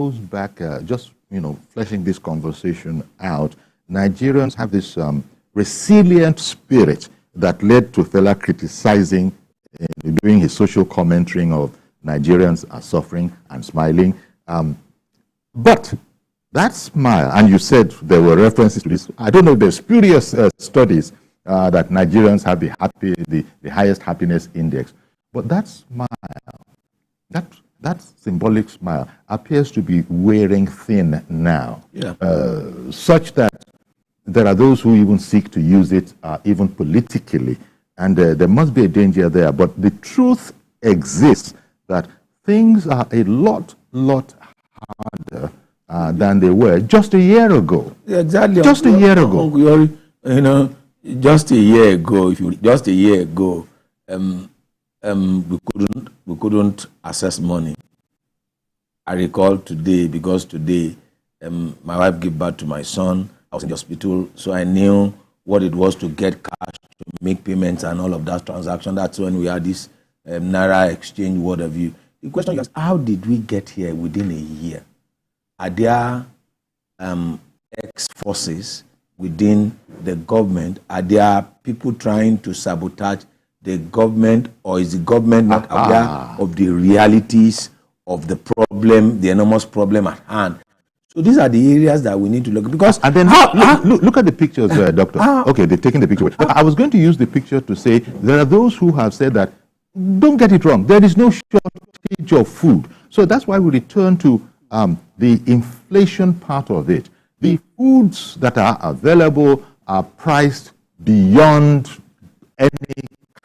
goes back, just, fleshing this conversation out, Nigerians have this resilient spirit that led to Fela criticizing, doing his social commentating of Nigerians are suffering and smiling. But that smile, and you said there were references to this, I don't know, there's spurious studies that Nigerians have the highest happiness index. But that smile, that symbolic smile appears to be wearing thin now, such that there are those who even seek to use it even politically, and there must be a danger there. But the truth exists that things are a lot harder than they were just a year ago. Exactly. Just a year ago. Just a year ago, we couldn't access money. I recall today, because today my wife gave birth to my son. I was in the hospital, so I knew what it was to get cash to make payments and all of that transaction. That's when we had this Naira exchange, what have you. The question is, how did we get here within a year? Are there ex-forces within the government? Are there people trying to sabotage the government, or is the government not aware of the realities of the problem, the enormous problem at hand? So these are the areas that we need to look at. Because and then look at the pictures, Doctor. Okay, they've taken the picture. I was going to use the picture to say there are those who have said that, don't get it wrong, there is no shortage of food. So that's why we return to the inflation part of it. The foods that are available are priced beyond any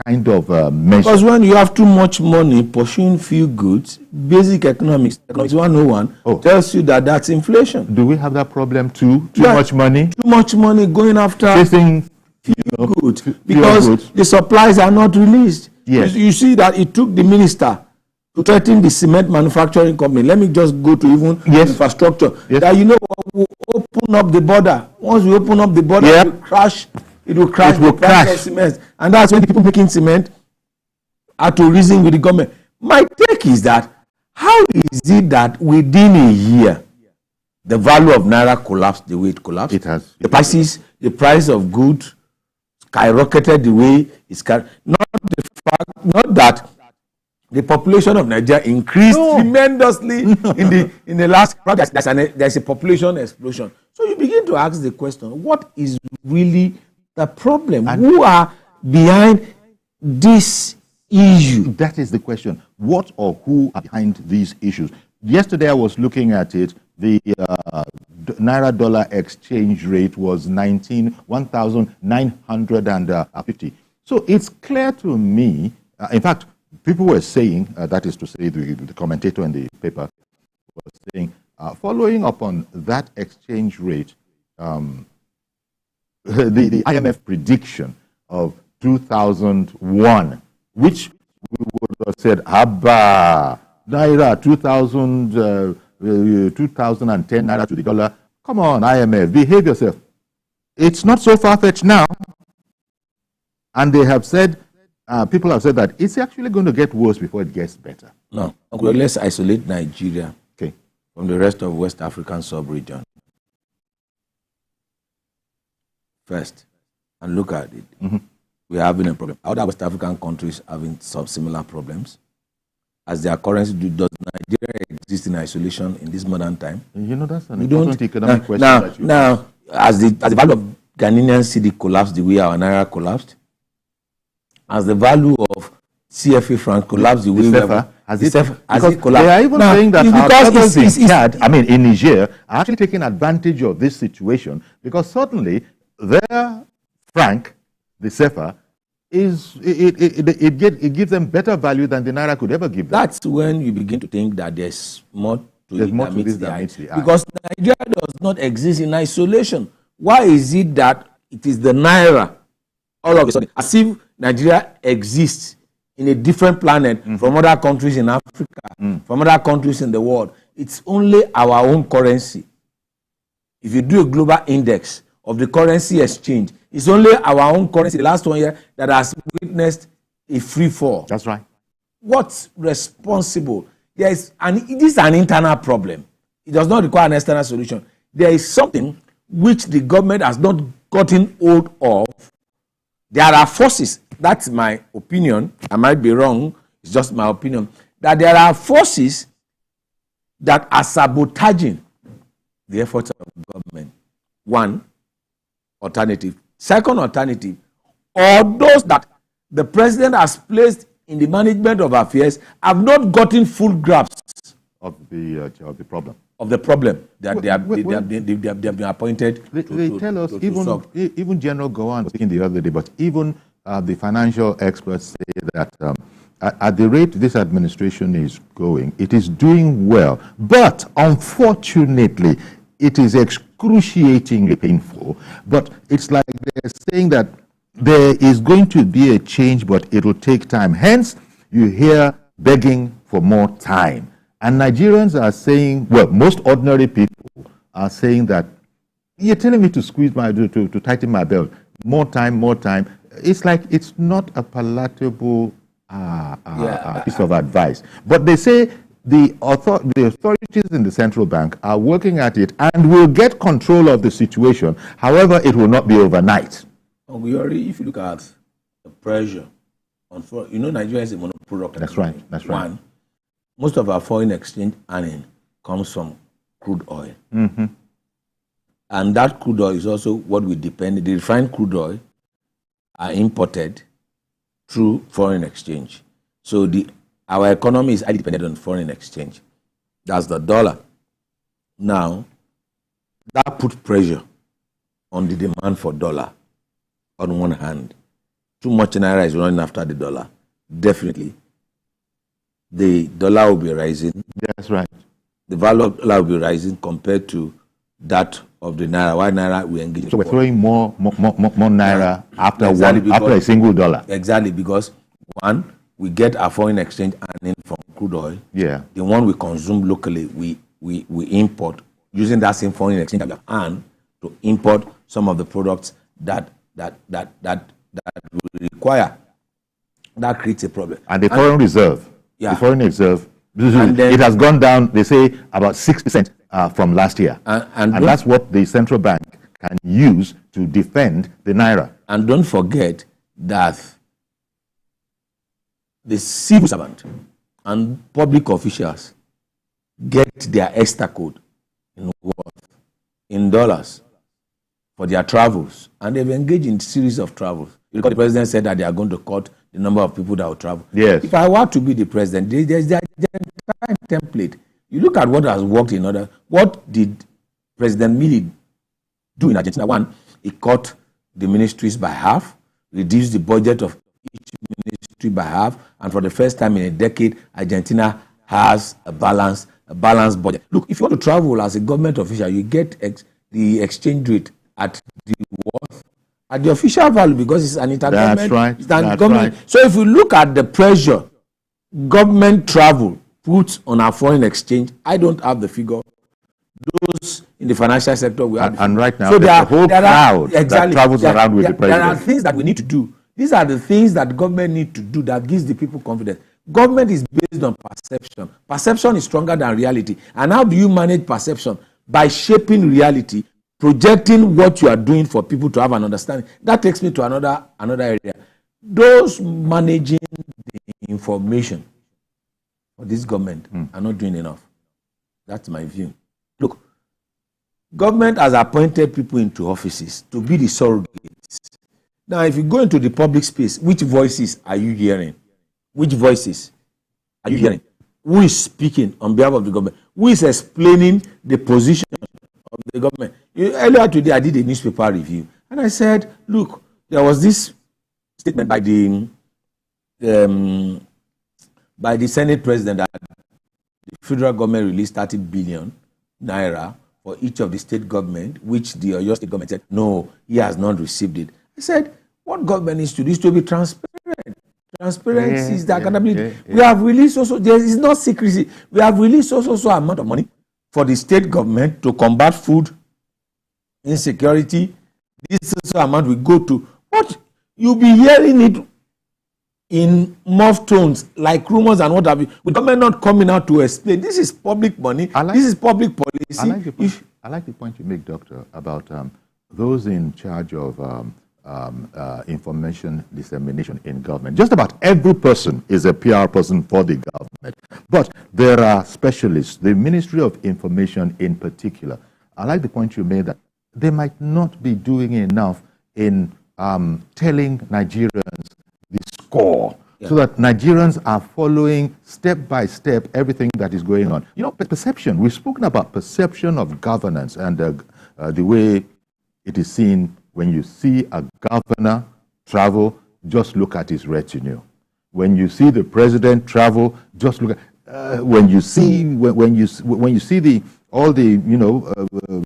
kind of measure. Because when you have too much money pursuing few goods, basic economics 101 tells you that that's inflation. Do we have that problem too? Too much money? Too much money going after few goods, because the supplies are not released. Yes. You see that it took the minister to threaten the cement manufacturing company. Let me just go to even infrastructure. Yes. That we'll open up the border. Once we open up the border, it will crash the price of cement. And that's when the people making cement are to reason with the government. My take is that, how is it that within a year, the value of Naira collapsed the way it collapsed? It has. The price of goods skyrocketed the way it's not that the population of Nigeria increased tremendously in the last. There's a population explosion. So you begin to ask the question: what is really the problem? And who are behind this issue? That is the question. What or who are behind these issues? Yesterday I was looking at it. The Naira dollar exchange rate was 1,950. So it's clear to me, in fact, people were saying, that is to say, the commentator in the paper was saying, following up on that exchange rate, the IMF prediction of 2001, which we would have said, Abba, Naira 2010 Naira to the dollar. Come on, IMF, behave yourself. It's not so far-fetched now. And they have said, people have said that it's actually going to get worse before it gets better. No. Okay, let's isolate Nigeria from the rest of West African sub-region first and look at it. We're having a problem. Other West African countries having some similar problems. As their currency, does Nigeria exist in isolation in this modern time? That's an important economic question. Now, as the value of Ghanaian cedi collapsed the way our Naira collapsed, as the value of CFA franc collapsed the way has it collapsed? They are even saying that our brothers in Chad, in Niger, are actually taking advantage of this situation, because certainly their franc, the CFA, it gives them better value than the Naira could ever give them. That's when you begin to think that there's more to this than meets the eye. the eye. Because Nigeria does not exist in isolation. Why is it that it is the Naira all of a sudden, as if Nigeria exists in a different planet from other countries in Africa, from other countries in the world? It's only our own currency. If you do a global index of the currency exchange, it's only our own currency, the last 1 year, that has witnessed a free fall. That's right. What's responsible? This is an internal problem. It does not require an external solution. There is something which the government has not gotten hold of. There are forces, that's my opinion, I might be wrong, it's just my opinion, that there are forces that are sabotaging the efforts of the government. One, alternative. Second alternative, or those that the president has placed in the management of affairs have not gotten full grasp of the problem. Of the problem that they have been appointed. They tell us, even General Gowan was speaking the other day, but even the financial experts say that at the rate this administration is going, it is doing well. But unfortunately, it is excruciatingly painful. But it's like they're saying that there is going to be a change, but it will take time. Hence, you hear begging for more time. And Nigerians are saying, well, most ordinary people are saying that you're telling me to squeeze to tighten my belt. More time, more time. It's like it's not a palatable piece of advice. But they say the authorities in the central bank are working at it and will get control of the situation. However, it will not be overnight. If you look at the pressure on Nigeria is a monoproduct. That's right. That's right. One, most of our foreign exchange earning comes from crude oil. Mm-hmm. And that crude oil is also what we depend on. The refined crude oil are imported through foreign exchange. So our economy is highly dependent on foreign exchange. That's the dollar. Now, that puts pressure on the demand for dollar on one hand. Too much Naira is running after the dollar. Definitely. The dollar will be rising. That's right. The value of the dollar will be rising compared to that of the Naira. Why Naira we engage? So we're throwing more Naira after a single dollar. Exactly, because one, we get our foreign exchange earning from crude oil. Yeah. The one we consume locally, we import using that same foreign exchange that we have earned to import some of the products that we require. That creates a problem. And the foreign reserve. Yeah. The foreign reserve, it has gone down, they say, about 6% from last year. And that's what the central bank can use to defend the Naira. And don't forget that the civil servant and public officials get their extra code in dollars for their travels. And they've engaged in a series of travels. Because the president said that they are going to cut the number of people that will travel. Yes. If I were to be the president, there's a template. You look at what has worked in other. What did President Milley do in Argentina? One, he cut the ministries by half, reduced the budget of each ministry by half, and for the first time in a decade, Argentina has a balanced budget. Look, if you want to travel as a government official, you get the exchange rate at the worth. At the official value, because it's an intergovernment. That's right. It's an government. Right. So if you look at the pressure government travel puts on our foreign exchange, I don't have the figure. Those in the financial sector, we have. And right now, so there's a whole crowd that travels around with the president. There are things that we need to do. These are the things that government need to do that gives the people confidence. Government is based on perception. Perception is stronger than reality. And how do you manage perception? By shaping reality, projecting what you are doing for people to have an understanding. That takes me to another area. Those managing the information for this government are not doing enough. That's my view. Look, government has appointed people into offices to be the surrogates. Now, if you go into the public space, which voices are you hearing? Which voices are you hearing? Who is speaking on behalf of the government? Who is explaining the position of the government? Earlier today, I did a newspaper review, and I said, look, there was this statement by the Senate President that the federal government released 30 billion Naira for each of the state government, which the Oyo state government said, no, he has not received it. I said, what government needs to do is to be transparent. Transparency is the accountability. We have released also, there is no secrecy. We have released also amount of money for the state government to combat food insecurity. This also amount we go to. What you'll be hearing it in muffled tones, like rumors and what have you, with government not coming out to explain. This is public money. This is public policy. I like the point you make, Doctor, about those in charge of information dissemination in government. Just about every person is a PR person for the government. But there are specialists, the Ministry of Information in particular. I like the point you made that they might not be doing enough in telling Nigerians the score, so that Nigerians are following step by step everything that is going on. You know, perception. We've spoken about perception of governance and the way it is seen when you see a governor travel. Just look at his retinue. When you see the president travel, just look at. When you see all the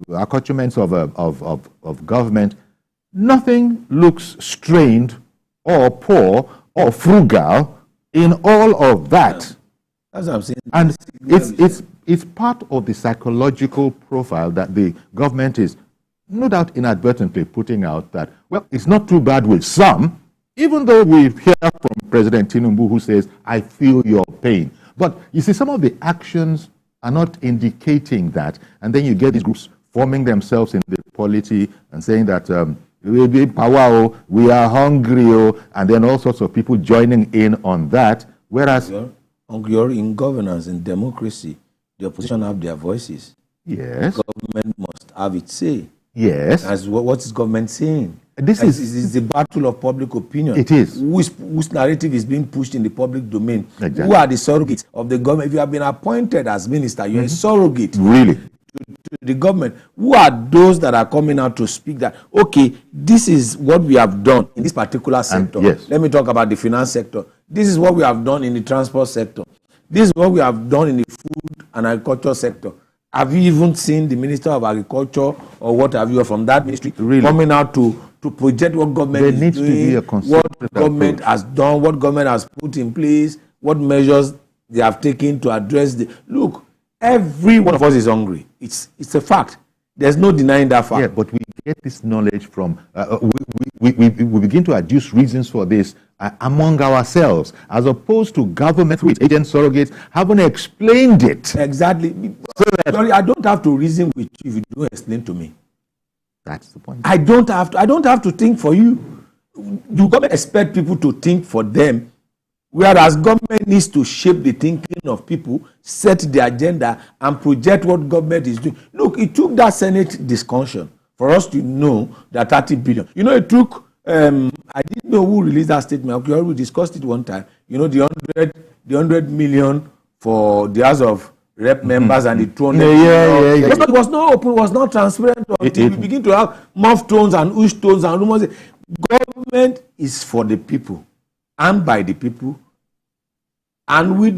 accoutrements of government, nothing looks strained or poor or frugal in all of that. That's what I'm saying. And it's part of the psychological profile that the government is no doubt inadvertently putting out, that, well, it's not too bad with some, even though we hear from President Tinubu, who says, I feel your pain. But you see, some of the actions are not indicating that. And then you get these groups forming themselves in the polity and saying that we be power, we are hungry, and then all sorts of people joining in on that. Whereas you're in governance, in democracy, the opposition have their voices. Yes. The government must have its say. Yes. As what is government saying? This is the battle of public opinion. It is. Whose narrative is being pushed in the public domain? Exactly. Who are the surrogates of the government? If you have been appointed as minister, you're a surrogate. Really? To the government. Who are those that are coming out to speak that, okay, this is what we have done in this particular sector? Yes. Let me talk about the finance sector. This is what we have done in the transport sector. This is what we have done in the food and agriculture sector. Have you even seen the Minister of Agriculture or what have you from that ministry coming out to project what government is doing, what government has done, what government has put in place, what measures they have taken to address the... Look, every one of us is hungry. It's a fact. There's no denying that fact. Yeah, but we get this knowledge from... we begin to adduce reasons for this among ourselves, as opposed to government with agent surrogates haven't explained it. Exactly. Sorry, I don't have to reason with you if you don't explain to me. That's the point. I don't have to think for you. Do government expect people to think for them? Whereas government needs to shape the thinking of people, set the agenda, and project what government is doing. Look, it took that Senate discussion for us to know that 30 billion. You know, it took... I didn't know who released that statement. We discussed it one time. You know, the 100 million for the House of Rep members and the 200 million. It was not open, it was not transparent until we begin to have muff tones and ush tones and rumors. Government is for the people and by the people, and with